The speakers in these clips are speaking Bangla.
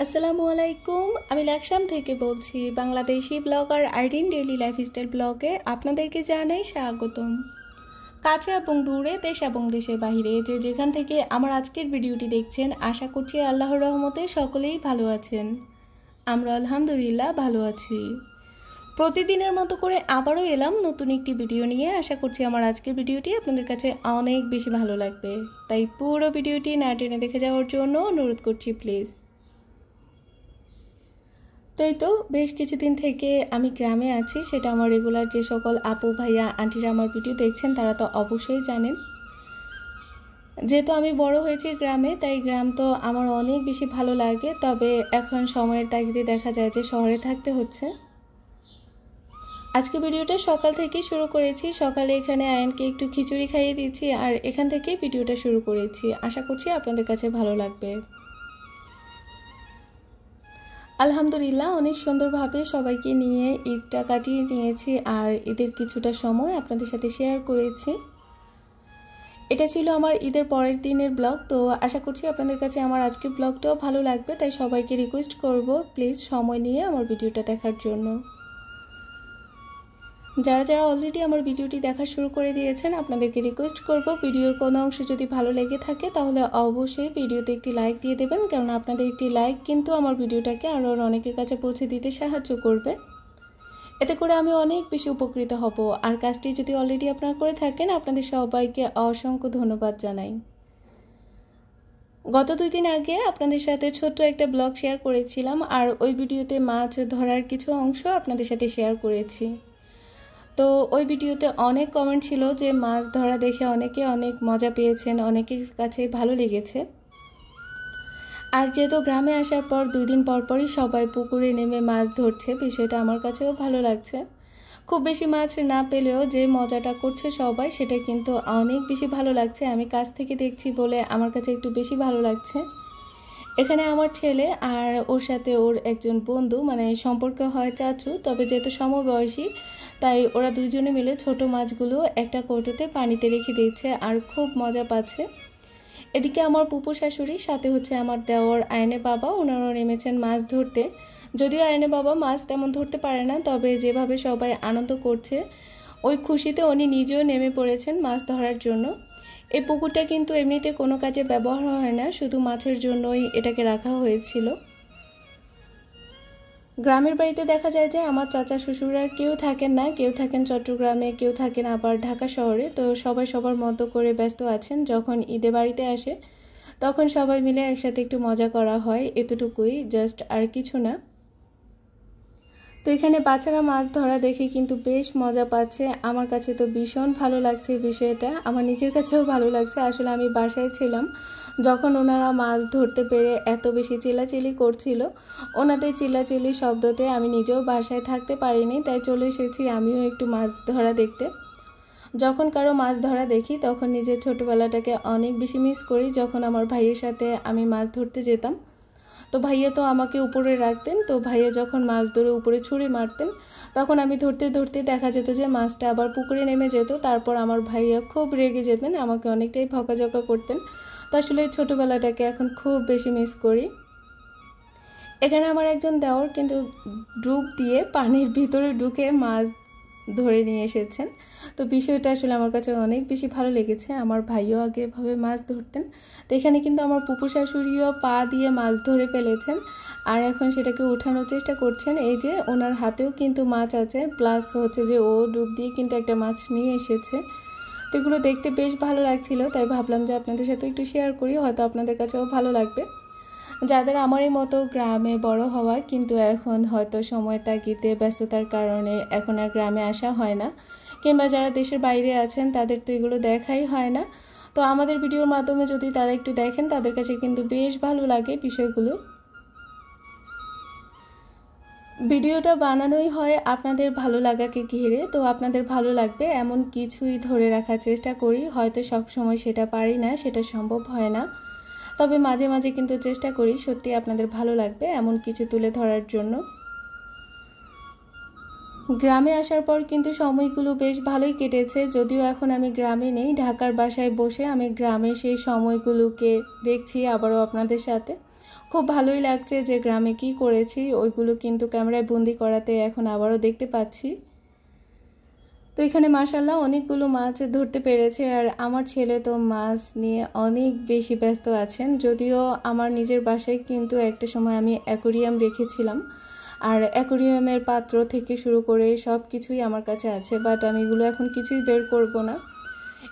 আসসালামু আলাইকুম। আমি লাকসাম থেকে বলছি। Bangladeshi blogger Irin daily lifestyle ব্লগে আপনাদেরকে জানাই স্বাগতম। কাছে এবং দূরে, দেশ এবং দেশের বাইরে যে যেখান থেকে আমার আজকের ভিডিওটি দেখছেন, আশা করছি আল্লাহর রহমতে সকলেই ভালো আছেন। আমরা আলহামদুলিল্লাহ ভালো আছি। প্রতিদিনের মতো করে আবারও এলাম নতুন একটি ভিডিও নিয়ে। আশা করছি আমার আজকের ভিডিওটি আপনাদের কাছে অনেক বেশি ভালো লাগবে, তাই পুরো ভিডিওটি না টেনে দেখে যাওয়ার জন্য অনুরোধ করছি প্লিজ। তো বেশ কিছুদিন থেকে আমি গ্রামে আছি, সেটা আমার রেগুলার যে সকল আপু ভাইয়া আন্টিরা আমার ভিডিও দেখছেন তারা তো অবশ্যই জানেন। যেহেতু আমি বড় হয়েছি গ্রামে, তাই গ্রাম তো আমার অনেক বেশি ভালো লাগে। তবে এখন সময়ের তাগিদে দেখা যায় যে শহরে থাকতে হচ্ছে। আজকে ভিডিওটা সকাল থেকেই শুরু করেছি। সকালে এখানে আয়নকে একটু খিচুড়ি খাইয়ে দিয়েছি আর এখান থেকেই ভিডিওটা শুরু করেছি। আশা করছি আপনাদের কাছে ভালো লাগবে। আলহামদুলিল্লাহ অনেক সুন্দরভাবে সবাইকে নিয়ে ঈদটা কাটিয়ে নিয়েছি আর ঈদের কিছুটা সময় আপনাদের সাথে শেয়ার করেছি। এটা ছিল আমার ঈদের পরের দিনের ব্লগ। তো আশা করছি আপনাদের কাছে আমার আজকের ব্লগটাও ভালো লাগবে, তাই সবাইকে রিকোয়েস্ট করব প্লিজ সময় নিয়ে আমার ভিডিওটা দেখার জন্য। যারা যারা অলরেডি আমার ভিডিওটি দেখা শুরু করে দিয়েছেন আপনাদেরকে রিকোয়েস্ট করব ভিডিওর কোনো অংশ যদি ভালো লেগে থাকে তাহলে অবশ্যই ভিডিওতে একটি লাইক দিয়ে দেবেন, কারণ আপনাদের একটি লাইক কিন্তু আমার ভিডিওটাকে আরও অনেকের কাছে পৌঁছে দিতে সাহায্য করবে। এতে করে আমি অনেক বেশি উপকৃত হব। আর কাজটি যদি অলরেডি আপনারা করে থাকেন আপনাদের সবাইকে অসংখ্য ধন্যবাদ জানাই। গত 2 দিন আগে আপনাদের সাথে ছোট্ট একটা ব্লগ শেয়ার করেছিলাম আর ওই ভিডিওতে মাছ ধরার কিছু অংশ আপনাদের সাথে শেয়ার করেছি। তো ওই ভিডিওতে অনেক কমেন্ট ছিল যে মাছ ধরা দেখে অনেকে অনেক মজা পেয়েছেন, অনেকের কাছে ভালো লেগেছে। আর যেহেতু গ্রামে আসার পর 2 দিন পরই সবাই পুকুরে নেমে মাছ ধরছে, বিষয়টা আমার কাছেও ভালো লাগছে। খুব বেশি মাছ না পেলেও যে মজাটা করছে সবাই, সেটা কিন্তু অনেক বেশি ভালো লাগছে। আমি কাছ থেকে দেখছি বলে আমার কাছে একটু বেশি ভালো লাগছে। এখানে আমার ছেলে আর ওর সাথে ওর একজন বন্ধু, মানে সম্পর্ক হয় চাচু, তবে যেহেতু সমবয়সী তাই ওরা দুজনে মিলে ছোট মাছগুলো একটা কৌটোতে পানিতে রেখে দিয়েছে আর খুব মজা পাচ্ছে। এদিকে আমার পুপু শাশুড়ির সাথে হচ্ছে আমার দেওর আয়নের বাবা, ওনারাও নেমেছেন মাছ ধরতে। যদিও আয়নের বাবা মাছ তেমন ধরতে পারে না, তবে যেভাবে সবাই আনন্দ করছে ওই খুশিতে উনি নিজেও নেমে পড়েছেন মাছ ধরার জন্য। এই পুকুরটা কিন্তু এমনিতে কোনো কাজে ব্যবহার হয় না, শুধু মাছের জন্যই এটাকে রাখা হয়েছিল। গ্রামের বাড়িতে দেখা যায় যে আমার চাচা শ্বশুররা কেউ থাকেন না, কেউ থাকেন চট্টগ্রামে, কেউ থাকেন আবার ঢাকা শহরে। তো সবাই সবার মতো করে ব্যস্ত আছেন। যখন ঈদে বাড়িতে আসে তখন সবাই মিলে একসাথে একটু মজা করা হয়, এতটুকুই, জাস্ট আর কিছু না। তো এখানে বাচ্চারা মাছ ধরা দেখে কিন্তু বেশ মজা পাচ্ছে। আমার কাছে তো ভীষণ ভালো লাগছে বিষয়টা, আমার নিজের কাছেও ভালো লাগছে। আসলে আমি বাসায় ছিলাম যখন ওনারা মাছ ধরতে পেরে এত বেশি চিল্লাচিল্লি করছিল, ওনাদের চিল্লাচিল্লি শব্দতে আমি নিজেও বাসায় থাকতে পারিনি, তাই চলে এসেছি আমিও একটু মাছ ধরা দেখতে। যখন কারো মাছ ধরা দেখি তখন নিজের ছোটোবেলাটাকে অনেক বেশি মিস করি, যখন আমার ভাইয়ের সাথে আমি মাছ ধরতে যেতাম। তো ভাইয়া তো আমাকে উপরে রাখতেন, তো ভাইয়া যখন মাছ ধরে উপরে ছুঁড়ে মারতেন তখন আমি ধরতে ধরতে দেখা যেত যে মাছটা আবার পুকুরে নেমে যেত। তারপর আমার ভাইয়া খুব রেগে যেতেন, আমাকে অনেকটাই বকাঝকা করতেন। তো আসলে ছোটোবেলাটাকে এখন খুব বেশি মিস করি। এখানে আমার একজন দেওর কিন্তু ডুব দিয়ে পানির ভিতরে ঢুকে মাছ ধরে নিয়ে এসেছেন। তো বিষয়টা আসলে আমার কাছে অনেক বেশি ভালো লেগেছে। আমার ভাইও আগে এভাবে মাছ ধরতেন। তো এখানে কিন্তু আমার পুপু শাশুড়িও পা দিয়ে মাছ ধরে ফেলেছেন আর এখন সেটাকে উঠানোর চেষ্টা করছেন। এই যে ওনার হাতেও কিন্তু মাছ আছে, প্লাস হচ্ছে যে ও ডুব দিয়ে কিন্তু একটা মাছ নিয়ে এসেছে। তো এগুলো দেখতে বেশ ভালো লাগছিল, তাই ভাবলাম যে আপনাদের সাথে একটু শেয়ার করি, হয়তো আপনাদের কাছেও ভালো লাগবে। যাদের আমারই মতো গ্রামে বড় হওয়া কিন্তু এখন হয়তো সময় তাগিদে ব্যস্ততার কারণে এখন আর গ্রামে আসা হয় না, কিংবা যারা দেশের বাইরে আছেন তাদের তো এগুলো দেখাই হয় না। তো আমাদের ভিডিওর মাধ্যমে যদি তারা একটু দেখেন তাদের কাছে কিন্তু বেশ ভালো লাগে বিষয়গুলো। ভিডিওটা বানানোই হয় আপনাদের ভালো লাগাকে ঘিরে, তো আপনাদের ভালো লাগবে এমন কিছুই ধরে রাখার চেষ্টা করি। হয়তো সব সময় সেটা পারি না, সেটা সম্ভব হয় না, তবে মাঝে মাঝে কিন্তু চেষ্টা করি সত্যি আপনাদের ভালো লাগবে এমন কিছু তুলে ধরার জন্য। গ্রামে আসার পর কিন্তু সময়গুলো বেশ ভালোই কেটেছে, যদিও এখন আমি গ্রামে নেই, ঢাকার বাসায় বসে আমি গ্রামে সেই সময়গুলোকে দেখছি আবারও আপনাদের সাথে। খুব ভালোই লাগছে যে গ্রামে কি করেছি ওইগুলো কিন্তু ক্যামেরায় বন্দি করাতে এখন আবারও দেখতে পাচ্ছি। তো এখানে মাশাআল্লাহ অনেকগুলো মাছ ধরতে পেরেছে, আর আমার ছেলে তো মাছ নিয়ে অনেক বেশি ব্যস্ত আছেন। যদিও আমার নিজের বাসায় কিন্তু একটা সময় আমি অ্যাকোরিয়াম রেখেছিলাম, আর অ্যাকোরিয়ামের পাত্র থেকে শুরু করে সব কিছুই আমার কাছে আছে, বাট আমি এগুলো এখন কিছুই বের করব না।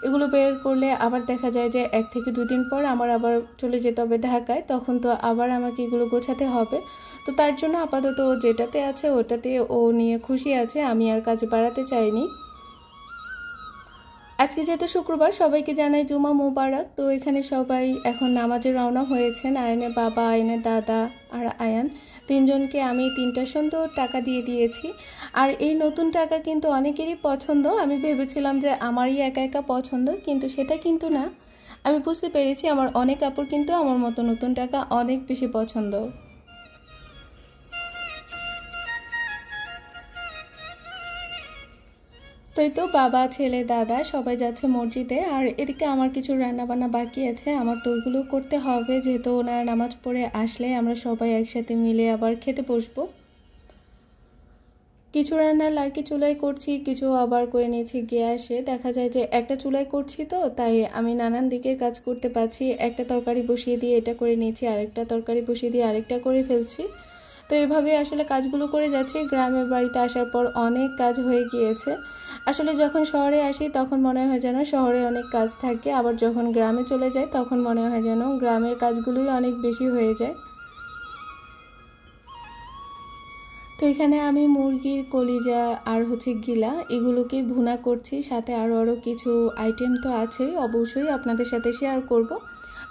এগুলো বের করলে আবার দেখা যায় যে 1 থেকে 2 দিন পর আমার আবার চলে যেতে হবে ঢাকায়, তখন তো আবার আমাকে এগুলো গোছাতে হবে। তো তার জন্য আপাতত যেটাতে আছে ওটাতে ও নিয়ে খুশি আছে, আমি আর কাজ বাড়াতে চাইনি। আজকে যেহেতু শুক্রবার, সবাইকে জানাই জুমা মুবারক। তো এখানে সবাই এখন নামাজে রওনা হয়েছেন। আয়ানের বাবা, আয়ানের দাদা আর আয়ান তিনজনকে আমি 3টা সুন্দর টাকা দিয়ে দিয়েছি। আর এই নতুন টাকা কিন্তু অনেকেরই পছন্দ। আমি ভেবেছিলাম যে আমারই একা একা পছন্দ, কিন্তু সেটা কিন্তু না। আমি বুঝতে পেরেছি আমার অনেক আপুর কিন্তু আমার মতো নতুন টাকা অনেক বেশি পছন্দ। তো এই তো বাবা, ছেলে, দাদা সবাই যাচ্ছে মসজিদে, আর এদিকে আমার কিছু রান্নাবান্না বাকি আছে। আমার তো ওইগুলো করতে হবে, যেহেতু ওনারা নামাজ পড়ে আসলে আমরা সবাই একসাথে মিলে আবার খেতে বসবো। কিছু রান্না লার্কি চুলাই করছি, কিছু আবার করে নিয়েছি গ্যাসে। দেখা যায় যে একটা চুলাই করছি, তো তাই আমি নানান দিকে কাজ করতে পারছি। একটা তরকারি বসিয়ে দিয়ে এটা করে নিয়েছি, আরেকটা তরকারি বসিয়ে দিয়ে আরেকটা করে ফেলছি। তো এভাবে আসলে কাজগুলো করে যাচ্ছি। গ্রামের বাড়িতে আসার পর অনেক কাজ হয়ে গিয়েছে। আসলে যখন শহরে আসি তখন মনে হয় যেন শহরে অনেক কাজ থাকে, আবার যখন গ্রামে চলে যাই তখন মনে হয় যেন গ্রামের কাজগুলোই অনেক বেশি হয়ে যায়। তো এখানে আমি মুরগির কলিজা আর গিলা এগুলোকে ভুনা করছি, সাথে আরও কিছু আইটেম তো আছেই, অবশ্যই আপনাদের সাথে শেয়ার করব।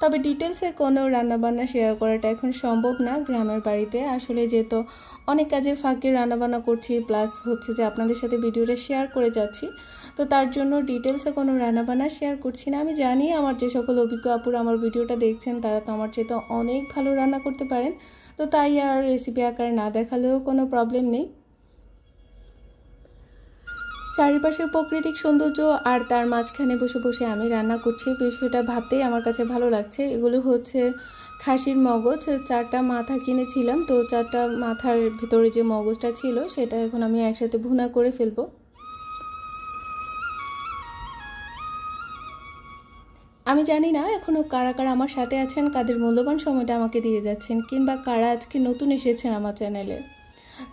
তবে ডিটেলসে কোনো রান্নাবান্না শেয়ার করাটা এখন সম্ভব না গ্রামের বাড়িতে। আসলে যেহেতু অনেক কাজের ফাঁকে রান্নাবান্না করছি, প্লাস যে আপনাদের সাথে ভিডিওটা শেয়ার করে যাচ্ছি, তো তার জন্য ডিটেলসে কোনো রান্নাবান্না শেয়ার করছি না। আমি জানি আমার যে সকল অভিজ্ঞ আপুরা আমার ভিডিওটা দেখছেন তারা তো আমার চেয়ে অনেক ভালো রান্না করতে পারেন, তো তাই আর রেসিপি আকারে না দেখালেও কোনো প্রবলেম নেই। চারিপাশের প্রাকৃতিক সৌন্দর্য আর তার মাঝখানে বসে বসে আমি রান্না করছি, বিষয়টা ভাবতেই আমার কাছে ভালো লাগছে। এগুলো খাসির মগজ, 4টা মাথা কিনেছিলাম, তো 4টা মাথার ভিতরে যে মগজটা ছিল সেটা এখন আমি একসাথে ভুনা করে ফেলবো। আমি জানি না এখনও কারা কারা আমার সাথে আছেন, কাদের মূল্যবান সময়টা আমাকে দিয়ে যাচ্ছেন, কিংবা কারা আজকে নতুন এসেছেন আমার চ্যানেলে।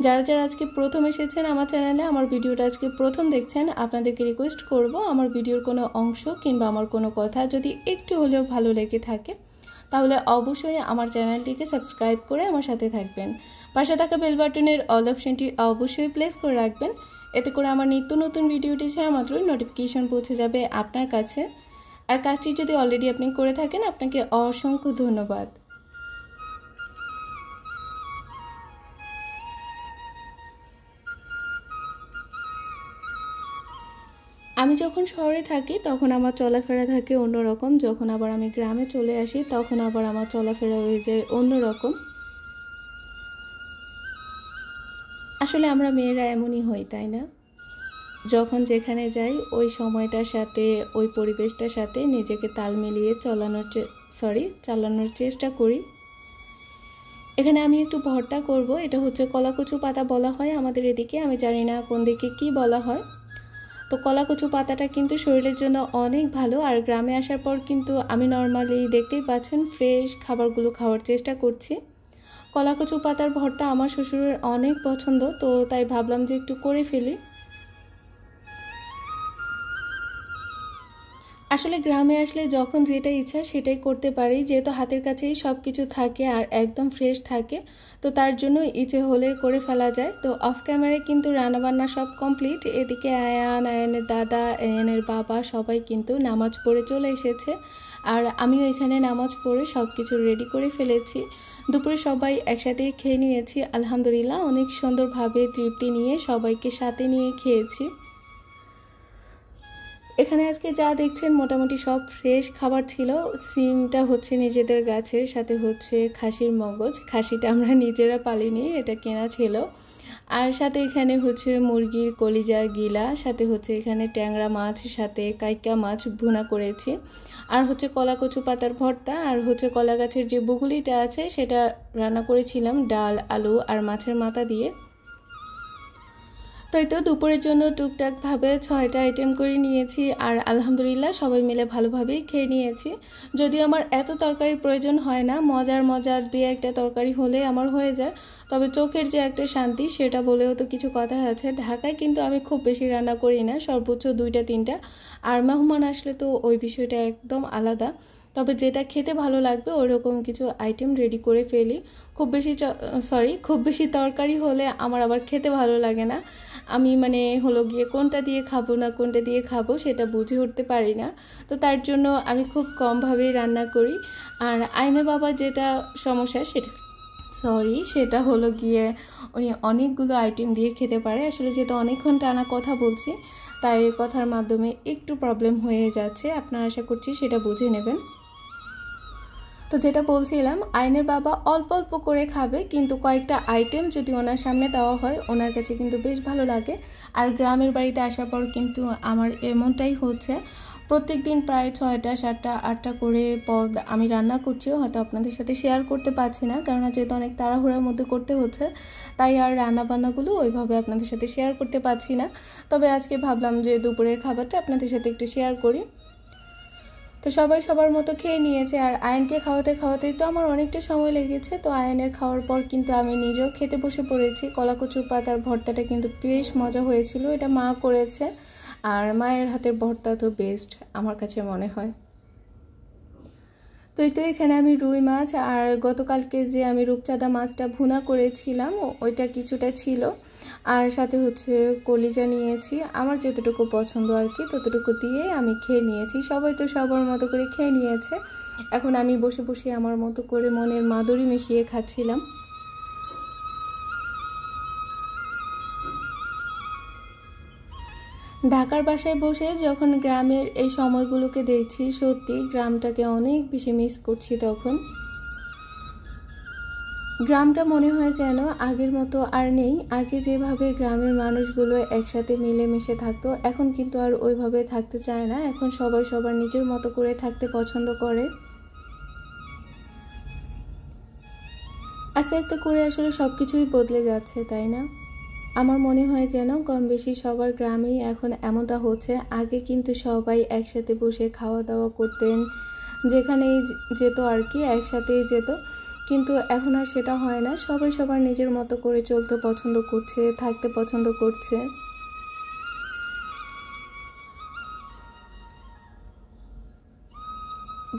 যারা যারা আজকে প্রথম এসেছেন আমার চ্যানেলে, আমার ভিডিওটা আজকে প্রথম দেখছেন, আপনাদেরকে রিকোয়েস্ট করব আমার ভিডিওর কোনো অংশ কিংবা আমার কোনো কথা যদি একটু হলেও ভালো লেগে থাকে তাহলে অবশ্যই আমার চ্যানেলটিকে সাবস্ক্রাইব করে আমার সাথে থাকবেন। পাশে থাকা বেল বাটনের অল অপশনটি অবশ্যই প্রেস করে রাখবেন, এতে করে আমার নিত্য নতুন ভিডিওটি ছাড়া মাত্রই নোটিফিকেশন পৌঁছে যাবে আপনার কাছে। আর কাজটি যদি অলরেডি আপনি করে থাকেন আপনাকে অসংখ্য ধন্যবাদ। আমি যখন শহরে থাকি তখন আমার চলাফেরা থাকে অন্যরকম, যখন আবার আমি গ্রামে চলে আসি তখন আবার আমার চলাফেরা হয়ে যায় অন্যরকম। আসলে আমরা মেয়েরা এমনই হই, তাই না? যখন যেখানে যাই ওই সময়টার সাথে ওই পরিবেশটার সাথে নিজেকে তাল মিলিয়ে চালানোর চেষ্টা করি। এখানে আমি একটু ভর্তা করব, এটা কলাকচু পাতা বলা হয় আমাদের এদিকে, আমি জানি না কোন দিকে কি বলা হয়। তো কলাকচু পাতাটা কিন্তু শরীরের জন্য অনেক ভালো, আর গ্রামে আসার পর কিন্তু আমি নর্মালি দেখতেই পাচ্ছেন ফ্রেশ খাবারগুলো খাওয়ার চেষ্টা করছি। কলাকচু পাতার ভর্তা আমার শ্বশুরের অনেক পছন্দ, তো তাই ভাবলাম যে একটু করে ফেলি। আসলে গ্রামে আসলে যখন যেটা ইচ্ছা সেটাই করতে পারি, যেহেতু হাতের কাছেই সব কিছু থাকে আর একদম ফ্রেশ থাকে, তো তার জন্য ইচ্ছে হলে করে ফেলা যায়। তো অফ ক্যামেরায় কিন্তু রান্নাবান্না সব কমপ্লিট। এদিকে আয়ানের দাদা, আয়ানের বাবা সবাই কিন্তু নামাজ পড়ে চলে এসেছে, আর আমিও এখানে নামাজ পড়ে সব কিছু রেডি করে ফেলেছি। দুপুরে সবাই একসাথে খেয়ে নিয়েছি, আলহামদুলিল্লাহ অনেক সুন্দরভাবে তৃপ্তি নিয়ে সবাইকে সাথে নিয়ে খেয়েছি। এখানে আজকে যা দেখছেন মোটামুটি সব ফ্রেশ খাবার ছিল। সিমটা নিজেদের গাছের, সাথে খাসির মগজ, খাসিটা আমরা নিজেরা পালিনি, এটা কেনা ছিল। আর সাথে এখানে হচ্ছে মুরগির কলিজা গিলা, সাথে হচ্ছে এখানে ট্যাংরা মাছ, সাথে কাইকা মাছ ভুনা করেছি, আর হচ্ছে কলা কচু পাতার ভর্তা, আর হচ্ছে কলা গাছের যে বগুলিটা আছে সেটা রান্না করেছিলাম ডাল, আলু আর মাছের মাথা দিয়ে। তো এই তো দুপুরের জন্য টুকটাকভাবে 6টা আইটেম করে নিয়েছি, আর আলহামদুলিল্লাহ সবাই মিলে ভালোভাবেই খেয়ে নিয়েছি। যদিও আমার এত তরকারির প্রয়োজন হয় না, মজার দিয়ে একটা তরকারি হলে আমার হয়ে যায়, তবে চোখের যে একটা শান্তি সেটা বলেও তো কিছু কথা আছে। ঢাকায় কিন্তু আমি খুব বেশি রান্না করি না, সর্বোচ্চ 2টা 3টা, আর মেহমান আসলে তো ওই বিষয়টা একদম আলাদা। তবে যেটা খেতে ভালো লাগবে ওইরকম কিছু আইটেম রেডি করে ফেলি। খুব বেশি তরকারি হলে আমার আবার খেতে ভালো লাগে না। আমি মানে হলো গিয়ে কোনটা দিয়ে খাবো না কোনটা দিয়ে খাবো সেটা বুঝে উঠতে পারি না। তো তার জন্য আমি খুব কমভাবেই রান্না করি। আর আইনের বাবার যেটা সমস্যা সেটা হলো গিয়ে উনি অনেকগুলো আইটেম দিয়ে খেতে পারে। আসলে যেটা অনেকক্ষণ টানা কথা বলছি, তাই কথার মাধ্যমে একটু প্রবলেম হয়ে যাচ্ছে, আপনারা আশা করছি সেটা বুঝে নেবেন। তো যেটা বলছিলাম, আইনের বাবা অল্প অল্প করে খাবে, কিন্তু কয়েকটা আইটেম যদি ওনার সামনে দেওয়া হয় ওনার কাছে কিন্তু বেশ ভালো লাগে। আর গ্রামের বাড়িতে আসার পর কিন্তু আমার এমনটাই হচ্ছে, প্রত্যেক দিন প্রায় 6টা 7টা 8টা করে পদ আমি রান্না করছিও, হয়তো আপনাদের সাথে শেয়ার করতে পারছি না, কারণ যেহেতু অনেক তাড়াহুড়ার মধ্যে করতে হচ্ছে, তাই আর রান্নাবান্নাগুলো ওইভাবে আপনাদের সাথে শেয়ার করতে পারছি না। তবে আজকে ভাবলাম যে দুপুরের খাবারটা আপনাদের সাথে একটু শেয়ার করি। তো সবাই সবার মতো খেয়ে নিয়েছে, আর আয়নকে খাওয়াতেই তো আমার অনেকটা সময় লেগেছে। তো আয়নের খাওয়ার পর কিন্তু আমি নিজেও খেতে বসে পড়েছি। কলা কচুর পাতার ভর্তাটা কিন্তু বেশ মজা হয়েছিল, এটা মা করেছে, আর মায়ের হাতের ভর্তা তো বেস্ট আমার কাছে মনে হয়। তো এখানে আমি রুই মাছ আর গতকালকে যে আমি রূপচাঁদা মাছটা ভুনা করেছিলাম ওইটা কিছুটা ছিল, আর সাথে হচ্ছে কলিজা নিয়েছি, আমার যতটুকু পছন্দ আর কি ততটুকু দিয়ে আমি খেয়ে নিয়েছি। সবাই তো সবার মতো করে খেয়ে নিয়েছে, এখন আমি বসে বসে আমার মতো করে মনের মাধুরী মিশিয়ে খাচ্ছিলাম। ঢাকার বাসায় বসে যখন গ্রামের এই সময়গুলোকে দেখছি, সত্যি গ্রামটাকে অনেক বেশি মিস করছি। তখন গ্রামটা মনে হয় যেন আগের মতো আর নেই। আগে যেভাবে গ্রামের মানুষগুলো একসাথে মিলেমিশে থাকতো, এখন কিন্তু আর ওইভাবে থাকতে চায় না। এখন সবাই সবার নিজের মতো করে থাকতে পছন্দ করে। আস্তে আস্তে করে আসলে সব কিছুই বদলে যাচ্ছে, তাই না? আমার মনে হয় যেন কম বেশি সবার গ্রামেই এখন এমনটা হচ্ছে। আগে কিন্তু সবাই একসাথে বসে খাওয়া দাওয়া করতেন, যেখানেই যেত আর কি একসাথেই যেত, কিন্তু এখন আর সেটা হয় না। সবাই সবার নিজের মতো করে চলতে পছন্দ করছে, থাকতে পছন্দ করছে।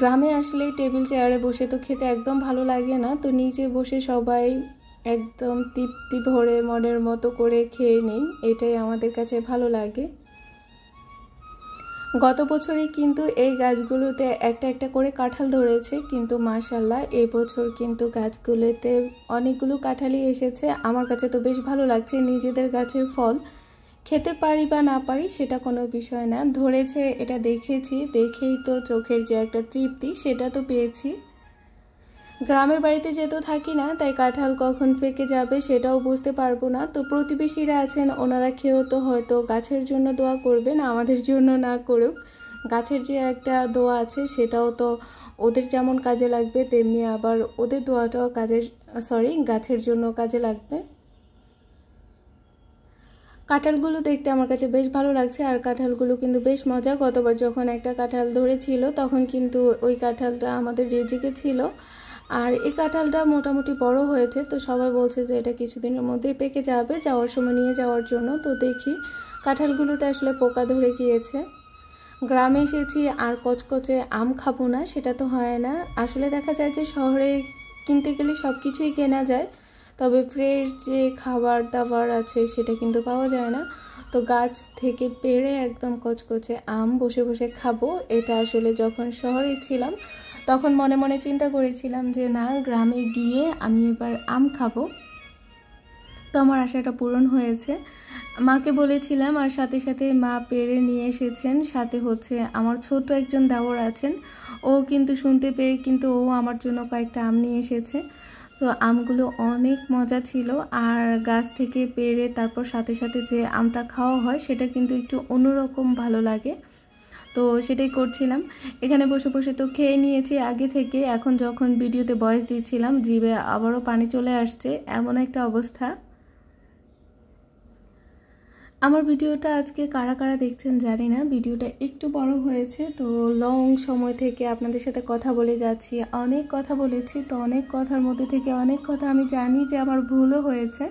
গ্রামে আসলে টেবিল চেয়ারে বসে তো খেতে একদম ভালো লাগে না, তো নিচে বসে সবাই একদম তৃপ্তি ভরে মনের মতো করে খেয়ে নেই, এটাই আমাদের কাছে ভালো লাগে। গত বছরই কিন্তু এই গাছগুলোতে একটা একটা করে কাঁঠাল ধরেছে, কিন্তু মাশাআল্লাহ এবছর কিন্তু গাছগুলোতে অনেকগুলো কাঁঠালই এসেছে। আমার কাছে তো বেশ ভালো লাগছে, নিজেদের গাছের ফল খেতে পারি বা না পারি সেটা কোনো বিষয় না, ধরেছে এটা দেখেই তো চোখের যে একটা তৃপ্তি সেটা তো পেয়েছি। গ্রামের বাড়িতে যেহেতু থাকি না, তাই কাঁঠাল কখন পেকে যাবে সেটাও বুঝতে পারবো না। তো প্রতিবেশীরা আছেন, ওনারা খেয়েও তো হয়তো গাছের জন্য দোয়া করবেন, আমাদের জন্য না করুক। গাছের যে একটা দোয়া আছে সেটাও তো ওদের যেমন কাজে লাগবে, তেমনি আবার ওদের দোয়াটাও গাছের জন্য কাজে লাগবে। কাঁঠালগুলো দেখতে আমার কাছে বেশ ভালো লাগছে, আর কাঁঠালগুলো কিন্তু বেশ মজা। গতবার যখন একটা কাঁঠাল ধরেছিল তখন কিন্তু ওই কাঁঠালটা আমাদের রিজিকে ছিল, আর এই কাঁঠালটা মোটামুটি বড় হয়েছে। তো সবাই বলছে যে এটা কিছুদিনের মধ্যেই পেকে যাবে, যাওয়ার সময় নিয়ে যাওয়ার জন্য। তো দেখি কাঁঠালগুলোতে আসলে পোকা ধরে গিয়েছে। গ্রামে এসেছি আর কচকচে আম খাবো না সেটা তো হয় না। আসলে দেখা যায় যে শহরে কিনতে গেলে সব কিছুই কেনা যায়, তবে ফ্রেশ যে খাবার দাবার আছে সেটা কিন্তু পাওয়া যায় না। তো গাছ থেকে পেড়ে একদম কচকচে আম বসে বসে খাবো, এটা আসলে যখন শহরে ছিলাম তখন মনে মনে চিন্তা করেছিলাম যে না, গ্রামে গিয়ে আমি এবার আম খাবো। তো আমার আশাটা পূরণ হয়েছে। মাকে বলেছিলাম, আর সাথে সাথে মা পেড়ে নিয়ে এসেছেন। সাথে হচ্ছে আমার ছোট একজন দেওর আছেন, ও কিন্তু শুনতে পেয়ে কিন্তু ও আমার জন্য কয়েকটা আম নিয়ে এসেছে। তো আমগুলো অনেক মজা ছিল, আর গাছ থেকে পেড়ে তারপর সাথে সাথে যে আমটা খাওয়া হয় সেটা কিন্তু একটু অন্যরকম ভালো লাগে। তো সেটাই করছিলাম। এখানে বসে বসে তো খেয়ে নিয়েছি আগে থেকে, এখন যখন ভিডিওতে ভয়েস দিচ্ছিলাম জিভে আবারও পানি চলে আসছে, এমন একটা অবস্থা। আমার ভিডিওটা আজকে কারা কারা দেখছেন জানি না, ভিডিওটা একটু বড় হয়েছে, তো লং সময় থেকে আপনাদের সাথে কথা বলে যাচ্ছি, অনেক কথা বলেছি, তো অনেক কথার মধ্যে থেকে অনেক কথা আমি জানি যে আমার ভুলও হয়েছে।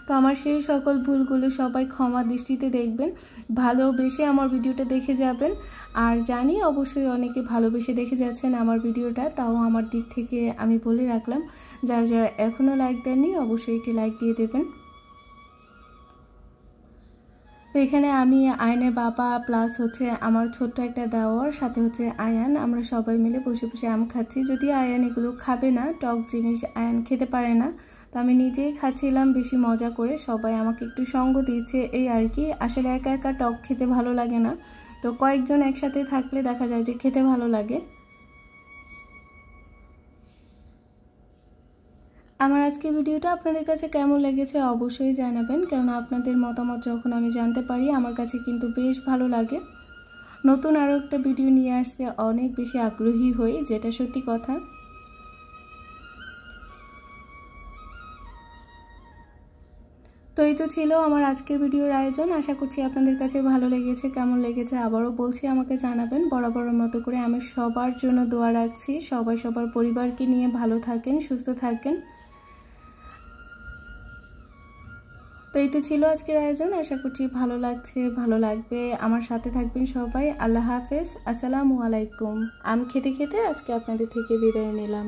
তো আমার সেই সকল ভুলগুলো সবাই ক্ষমা দৃষ্টিতে দেখবেন, ভালোবেসে আমার ভিডিওটা দেখে যাবেন। আর জানি অবশ্যই অনেকে ভালোবেসে দেখে যাচ্ছেন আমার ভিডিওটা, তাও আমার দিক থেকে আমি বলে রাখলাম, যারা যারা এখনও লাইক দেননি অবশ্যই একটি লাইক দিয়ে দেবেন। তো এখানে আমি আয়ানের বাবা প্লাস হচ্ছে আমার ছোট্ট একটা দেওয়ার সাথে হচ্ছে আয়ান, আমরা সবাই মিলে বসে বসে আম খাচ্ছি। যদিও আয়ান এগুলো খাবে না, টক জিনিস আয়ান খেতে পারে না, তো আমি নিজেই খাচ্ছিলাম বেশি মজা করে, সবাই আমাকে একটু সঙ্গ দিয়েছে এই আর কি। আসলে একা একা টক খেতে ভালো লাগে না, তো কয়েকজন একসাথে থাকলে দেখা যায় যে খেতে ভালো লাগে। আমার আজকের ভিডিওটা আপনাদের কাছে কেমন লেগেছে অবশ্যই জানাবেন, কারণ আপনাদের মতামত যখন আমি জানতে পারি আমার কাছে কিন্তু বেশ ভালো লাগে। নতুন আরও একটা ভিডিও নিয়ে আসতে অনেক বেশি আগ্রহী হই, যেটা সত্যি কথা। তো এই তো ছিল আমার আজকের ভিডিওর আয়োজন, আশা করছি আপনাদের কাছে ভালো লেগেছে। কেমন লেগেছে আবারও বলছি আমাকে জানাবেন। বরাবরের মতো করে আমি সবার জন্য দোয়া রাখছি, সবাই সবার পরিবারকে নিয়ে ভালো থাকেন, সুস্থ থাকেন। তো এই তো ছিল আজকের আয়োজন, আশা করছি ভালো লাগছে, ভালো লাগবে, আমার সাথে থাকবেন সবাই। আল্লাহ হাফেজ, আসসালামু আলাইকুম। আম খেতে খেতে আজকে আপনাদের থেকে বিদায় নিলাম।